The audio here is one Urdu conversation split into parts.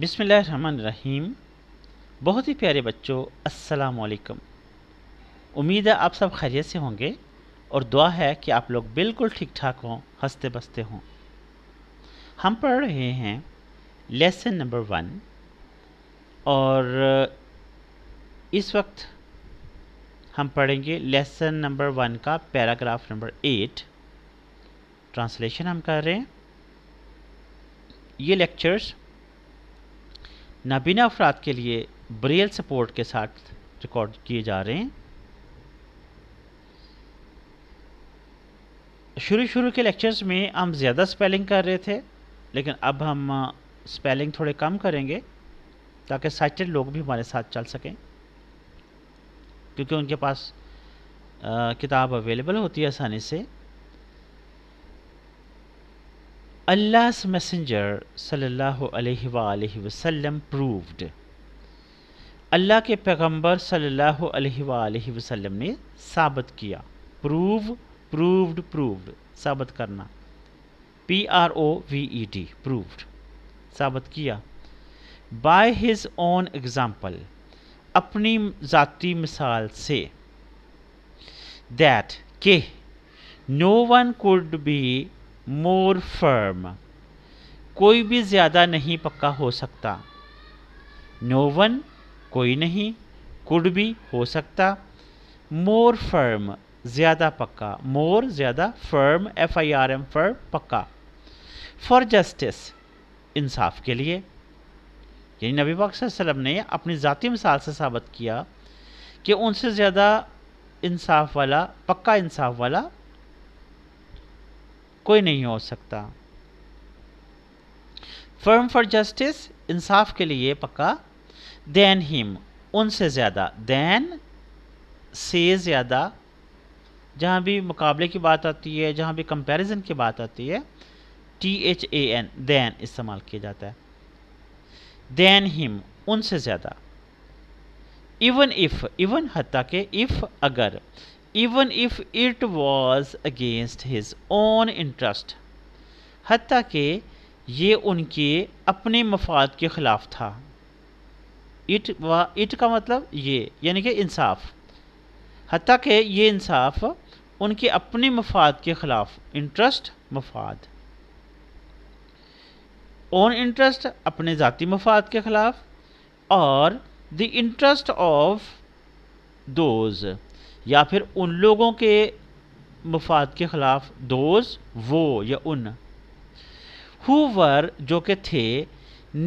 بسم اللہ الرحمن الرحیم۔ بہت ہی پیارے بچوں، السلام علیکم۔ امید ہے آپ سب خیریت سے ہوں گے اور دعا ہے کہ آپ لوگ بالکل ٹھیک ٹھاک ہوں، ہنستے بستے ہوں۔ ہم پڑھ رہے ہیں لیسن نمبر 1 اور اس وقت ہم پڑھیں گے لیسن نمبر 1 کا پیراگراف نمبر 8۔ ٹرانسلیشن ہم کر رہے ہیں۔ یہ لیکچرز نابینا افراد کے لیے بریل سپورٹ کے ساتھ ریکارڈ کیے جا رہے ہیں۔ شروع کے لیکچرز میں ہم زیادہ سپیلنگ کر رہے تھے، لیکن اب ہم سپیلنگ تھوڑے کم کریں گے تاکہ سائٹڈ لوگ بھی ہمارے ساتھ چل سکیں، کیونکہ ان کے پاس کتاب اویلیبل ہوتی ہے آسانی سے۔ Allah's messenger صلی اللہ علیہ وآلہ وسلم proved، اللہ کے پیغمبر صلی اللہ علیہ وآلہ وسلم نے ثابت کیا۔ proved ثابت کرنا، proved proved ثابت کیا۔ by his own example اپنی ذاتی مثال سے، that کہ no one could be more firm کوئی بھی زیادہ نہیں پکا ہو سکتا۔ no one کوئی نہیں، could be ہو سکتا، more firm زیادہ پکا، more زیادہ، firm firm firm پکا، for justice انصاف کے لیے۔ یعنی نبی پاک صلی اللہ علیہ وسلم نے اپنی ذاتی مثال سے ثابت کیا کہ ان سے زیادہ انصاف والا، پکا انصاف والا کوئی نہیں ہو سکتا۔ فرم فار جسٹس انصاف کے لیے پکا، دین ہم ان سے زیادہ، دین سے زیادہ، جہاں بھی مقابلے کی بات آتی ہے، جہاں بھی کمپیریزن کی بات آتی ہے، THAN دین استعمال کیا جاتا ہے۔ دین ہم ان سے زیادہ، ایون اف ایون حتیٰ کہ، اف اگر، even if it was against his own interest حتیٰ کہ یہ ان کے اپنے مفاد کے خلاف تھا۔ اٹ کا مطلب یہ، یعنی کہ انصاف، حتیٰ کہ یہ انصاف ان کے اپنے مفاد کے خلاف، انٹرسٹ مفاد، اون انٹرسٹ اپنے ذاتی مفاد کے خلاف، اور دی انٹرسٹ آف دوز یا پھر ان لوگوں کے مفاد کے خلاف، دوز وہ یا ان، who were جو کہ تھے،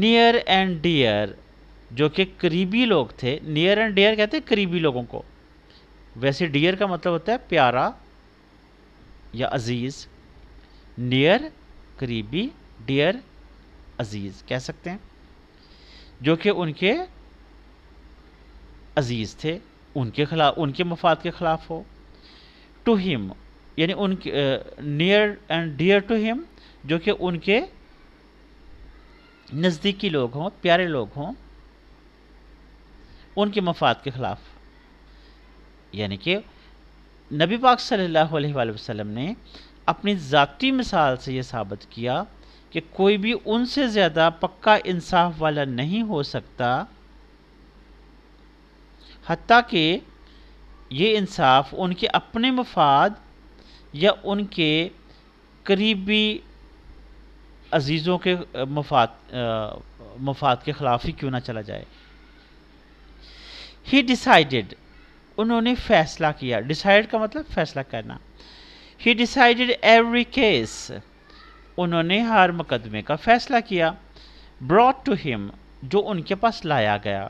near and dear جو کہ قریبی لوگ تھے۔ near and dear کہتے ہیں قریبی لوگوں کو، ویسے dear کا مطلب ہوتا ہے پیارا یا عزیز، near قریبی، dear عزیز کہہ سکتے ہیں، جو کہ ان کے عزیز تھے، ان کے خلاف، ان کے مفاد کے خلاف ہو۔ to him یعنی ان کے near and dear to him جو کہ ان کے نزدیکی لوگ ہوں، پیارے لوگ ہوں، ان کے مفاد کے خلاف۔ یعنی کہ نبی پاک صلی اللہ علیہ وآلہ وسلم نے اپنی ذاتی مثال سے یہ ثابت کیا کہ کوئی بھی ان سے زیادہ پکا انصاف والا نہیں ہو سکتا، حتیٰ کہ یہ انصاف ان کے اپنے مفاد یا ان کے قریبی عزیزوں کے مفاد کے خلاف ہی کیوں نہ چلا جائے۔ ہی ڈیسائیڈڈ انہوں نے فیصلہ کیا، ڈیسائیڈ کا مطلب فیصلہ کرنا۔ ہی ڈیسائیڈڈ ایوری کیس انہوں نے ہر مقدمے کا فیصلہ کیا۔ brought ٹو ہم جو ان کے پاس لایا گیا،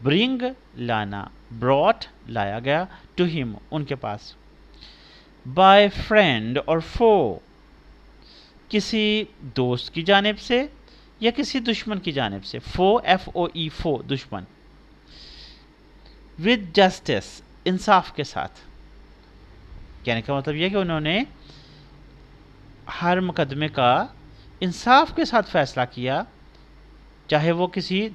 برنگ لانا، brought لایا گیا، ٹو ہم ان کے پاس، بائی فرینڈ اور فو کسی دوست کی جانب سے یا کسی دشمن کی جانب سے، فو FOE فو دشمن، ود جسٹس انصاف کے ساتھ۔ کہنے کا مطلب یہ کہ انہوں نے ہر مقدمے کا انصاف کے ساتھ فیصلہ کیا، چاہے وہ کسی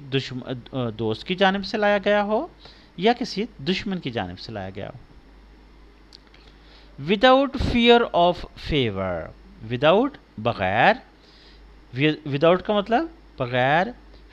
دوست کی جانب سے لایا گیا ہو یا کسی دشمن کی جانب سے لایا گیا ہو۔ Without fear of favour without بغیر، وداؤٹ کا مطلب بغیر،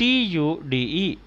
MAGNITUDE,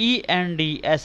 TRANSCENDS,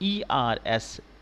BARRIERS,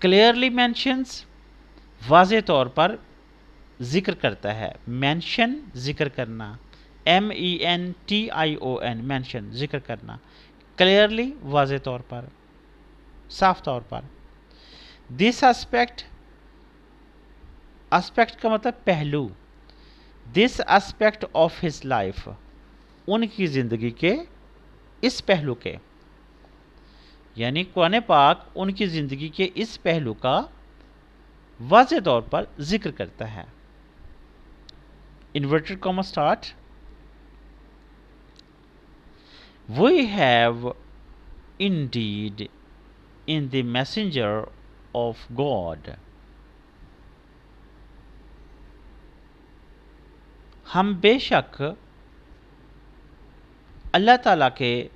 clearly mentions واضح طور پر ذکر کرتا ہے. مینشن ذکر کرنا, MENTION مینشن ذکر کرنا, کلیئرلی واضح طور پر, صاف طور پر. دس اسپیکٹ, اسپیکٹ کا مطلب پہلو, دس اسپیکٹ آف ہز لائف, ان کی زندگی کے اس پہلو کے, یعنی قرآن پاک ان کی زندگی کے اس پہلو کا واضح طور پر ذکر کرتا ہے. Inverted Cama start. We have indeed in the messenger of God. ہم بے شک اللہ تعالیٰ کے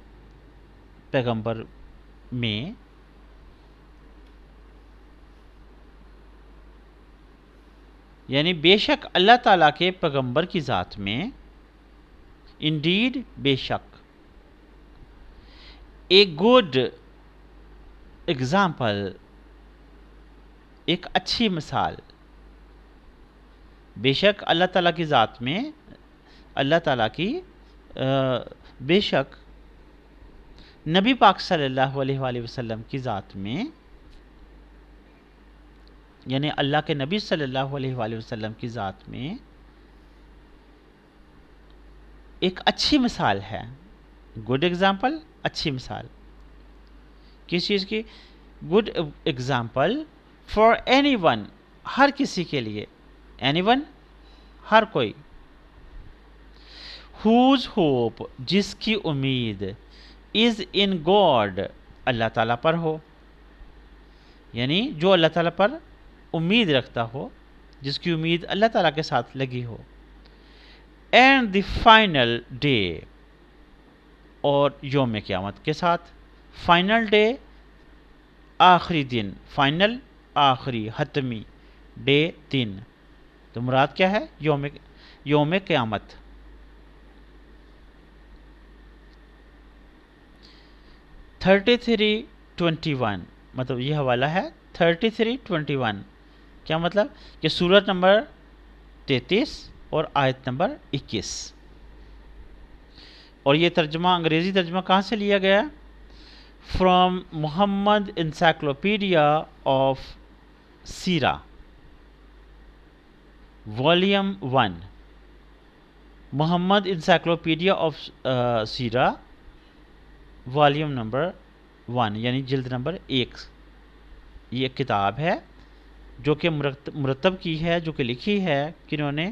پیغمبر میں یعنی بے شک اللہ تعالیٰ کے پیغمبر کی ذات میں انڈیڈ بے شک اے گڈ ایگزامپل ایک اچھی مثال بے شک اللہ تعالیٰ کی ذات میں اللہ تعالیٰ کی بے شک نبی پاک صلی اللہ علیہ وآلہ وسلم کی ذات میں یعنی اللہ کے نبی صلی اللہ علیہ وآلہ وسلم کی ذات میں ایک اچھی مثال ہے. گڈ ایگزامپل اچھی مثال کس چیز کی؟ Good example for anyone ہر کسی کے لیے اینی ون ہر کوئی ہوز ہوپ جس کی امید از ان گاڈ اللہ تعالیٰ پر ہو یعنی جو اللہ تعالیٰ پر امید رکھتا ہو جس کی امید اللہ تعالیٰ کے ساتھ لگی ہو. اینڈ دی فائنل ڈے اور یوم قیامت کے ساتھ. فائنل ڈے آخری دن, فائنل آخری حتمی, ڈے دن, تو مراد کیا ہے؟ یوم قیامت. (33:21) مطلب یہ حوالہ ہے 33:21. کیا مطلب کہ سورت نمبر 33 اور آیت نمبر 21. اور یہ ترجمہ انگریزی ترجمہ کہاں سے لیا گیا؟ From Muhammad encyclopedia of Seerah volume 1. Muhammad encyclopedia of Seerah volume number 1 یعنی جلد نمبر 1. یہ کتاب ہے جو کہ مرتب کی ہے, جو کہ لکھی ہے کنہوں نے؟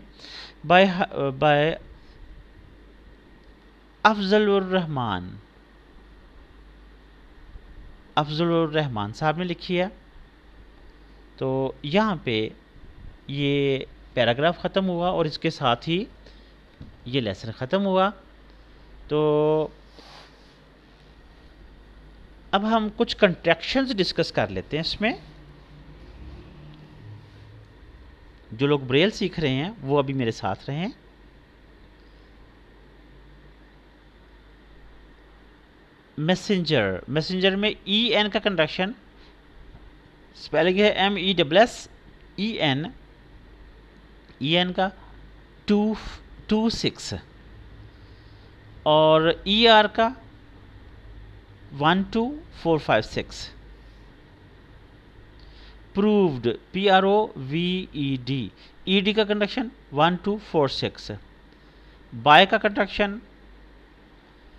بائے افضل الرحمن صاحب نے لکھی ہے. تو یہاں پہ یہ پیراگراف ختم ہوا اور اس کے ساتھ ہی یہ لیسن ختم ہوا. تو اب ہم کچھ کنٹریکشنز ڈسکس کر لیتے ہیں. اس میں جو لوگ بریل سیکھ رہے ہیں وہ ابھی میرے ساتھ رہیں. میسنجر میں ای این کا کنٹریکشن اسپیلنگ ہے MESSEN. ای این کا 226 اور ای آر کا 12456. پرووڈ PROVED, ED کا کنٹریکشن 1246. بائی کا کنٹریکشن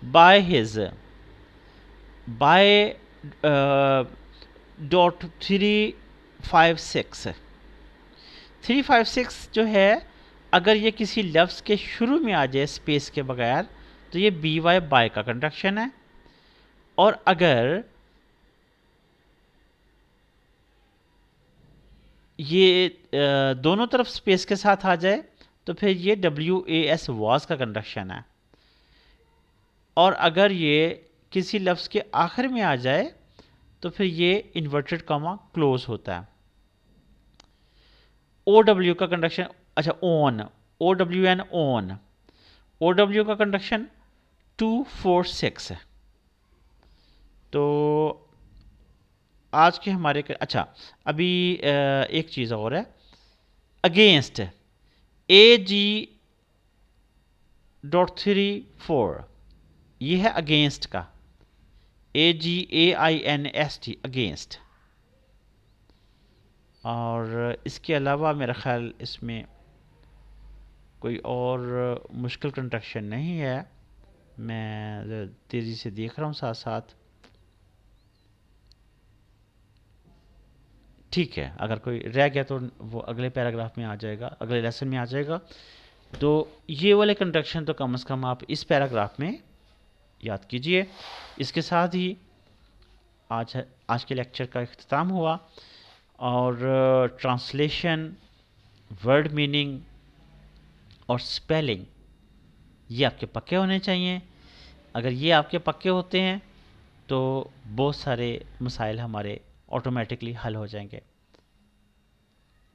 بائی ہز, بائی .356. 356 جو ہے اگر یہ کسی لفظ کے شروع میں آ جائے اسپیس کے بغیر تو یہ بائی کا کنٹریکشن ہے, اور اگر یہ دونوں طرف اسپیس کے ساتھ آ جائے تو پھر یہ WAS واز کا کنٹریکشن ہے, اور اگر یہ کسی لفظ کے آخر میں آ جائے تو پھر یہ انورٹڈ کاما کلوز ہوتا ہے. OW کا کنٹریکشن اچھا اون, OWN اون, OW کا کنٹریکشن 246 ہے. تو آج کے ہمارے اچھا ابھی ایک چیز اور ہے، اگینسٹ، AG.34 یہ ہے اگینسٹ کا، AGAINST اگینسٹ. اور اس کے علاوہ میرا خیال اس میں کوئی اور مشکل کنٹرکشن نہیں ہے. میں تیزی سے دیکھ رہا ہوں ساتھ ساتھ. ٹھیک ہے، اگر کوئی رہ گیا تو وہ اگلے پیراگراف میں آ جائے گا، اگلے لیسن میں آ جائے گا. تو یہ والے کنٹرکشن تو کم از کم آپ اس پیراگراف میں یاد کیجئے. اس کے ساتھ ہی آج کے لیکچر کا اختتام ہوا. اور ٹرانسلیشن، ورڈ میننگ اور سپیلنگ یہ آپ کے پکے ہونے چاہیے. اگر یہ آپ کے پکے ہوتے ہیں تو بہت سارے مسائل ہمارے آٹومیٹکلی حل ہو جائیں گے.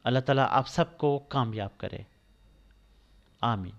اللہ تعالیٰ آپ سب کو کامیاب کرے. آمین.